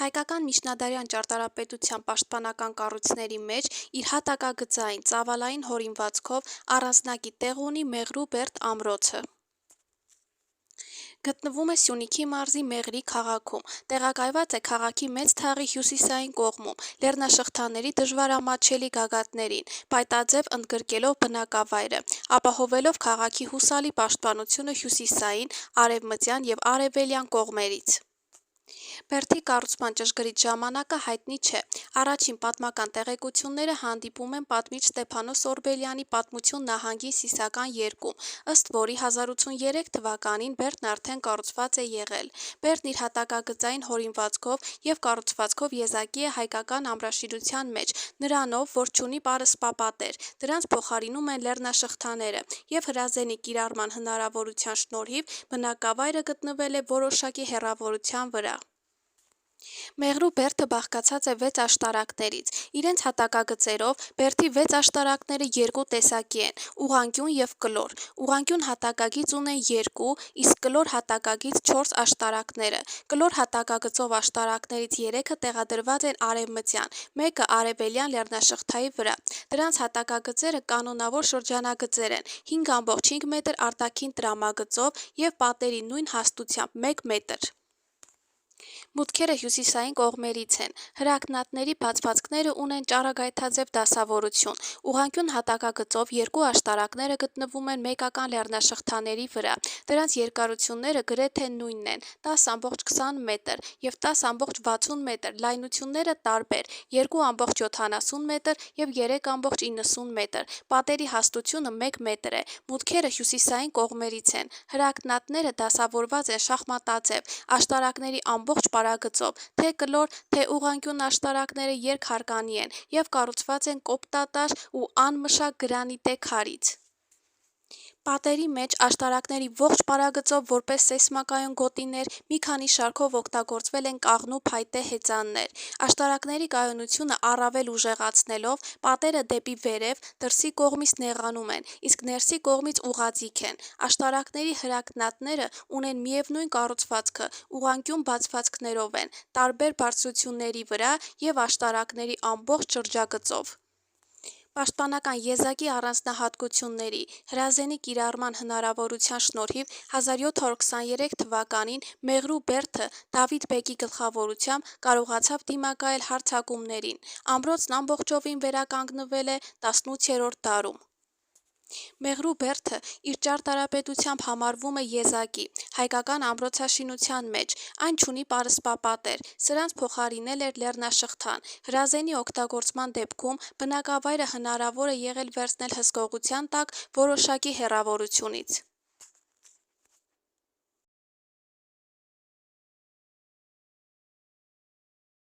Հայկական միջնադարյան ճարտարապետության պաշտպանական կառույցների մեջ իր հատակագծային ծավալային հորինվածքով առանձնակի տեղ ունի Մեղրուբերդ ամրոցը։ Գտնվում է Սյունիքի մարզի Մեղրի քաղաքում, տեղակայված է քաղաքի մեծ թաղի հյուսիսային կողմում, լեռնաշղթաների դժվարամատչելի գագաթներին, փայտաձև ընդգրկելով բնակավայրը, ապահովելով քաղաքի հուսալի պաշտպանությունը հյուսիսային, արևմտյան և արևելյան կողմերից։ Բերդի կառուցման ճշգրիտ ժամանակը հայտնի չէ, առաջին պատմական տեղեկությունները հանդիպում են պատմիչ Ստեփանոս Օրբելյանի «Պատմություն նահանգի սիսական երկում», ըստ որի 1083 թվականին Բերդն արդեն կառուցված է եղել։ Բերդն իր հատակագծային հորինվածքով և կառուցվածքով եզակի է հայկական ամրաշինության մեջ, նրանով, որ չունի պարսպապատեր, դրանց փոխարինում են լեռնաշղթաները, և հրազենի կիրառման հնարավորության շնորհիվ բնակավայրը գտնվել է որոշակի հեռավորության վրա։ Մեղրուբերդը բաղկացած է 6 աշտարակներից։ Իրենց հատակագծերով Բերդի 6 աշտարակները երկու տեսակի են՝ ուղղանկյուն և կլոր։ Ուղղանկյուն հատակագիծ ունեն 2, իսկ կլոր հատակագիծ 4 աշտարակները։ Կլոր հատակագծով աշտարակներից 3-ը տեղադրված են արևմտյան, մեկը արևելյան լեռնաշղթայի վրա։ Դրանց հատակագծերը կանոնավոր շրջանագծեր են՝ 5,5 մետր արտաքին տրամագծով և պատերի նույն հաստությամբ՝ 1 մետր։ Մուտքերը հյուսիսային կողմերից են։ Հրակնատների բացվածքները ունեն ճառագայթաձև դասավորություն։ Ուղղանկյուն հատակագծով երկու աշտարակները գտնվում են մեկական լեռնաշղթաների վրա։ Դրանց երկարությունները գրեթե նույնն են՝ 10,20 մետր և 10,60 մետր, լայնությունները տարբեր՝ 2,70 մետր և 3,90 մետր։ Պատերի հաստությունը 1 մետր է։ Մուտքերը հյուսիսային կողմերից են։ Հրակնատները դասավորված են շախմատաձև, աշտարակների ամբողջ պարագծով, թե կլոր, թե ուղղանկյուն աշտարակները երկհարկանի են և կառուցված են կոպտատաշ ու անմշակ գրանիտե քարից։ Պատերի մեջ աշտարակների ողջ պարագծով որպես սեյսմակայուն գոտիներ մի քանի շարքով օգտագործվել են կաղնու փայտե հեծաններ։ Աշտարակների կայունությունը առավել ուժեղացնելով՝ պատերը դեպի վերև, դրսի կողմից նեղանում են, իսկ ներսի կողմից ուղղաձիգ են։ Աշտարակների հրակնատները ունեն միևնույն կառուցվածքը, ուղղանկյուն բացվածքներով են, տարբեր բարձրությունների վրա և աշտարակների ամբողջ շրջագծով։ Պաշտպանական եզակի առանձնահատկությունների՝ հրազենի կիրառման հնարավորության շնորհիվ 1723 թվականին Մեղրուբերդը Դավիթ բեկի գլխավորությամբ կարողացավ դիմակայել հարձակումներին։ Ամրոցն ամբողջովին վերականգնվել է 18-րդ դարում։ Մեղրուբերդը իր ճարտարապետությամբ համարվում է եզակի հայկական ամրոցաշինության մեջ, այն չունի պարսպապատեր, սրանց փոխարինել էր լեռնաշղթան։ Հրազենի օգտագործման դեպքում բնակավայրը հնարավոր է եղել վերցնել հսկողության տակ որոշակի հեռավորությունից։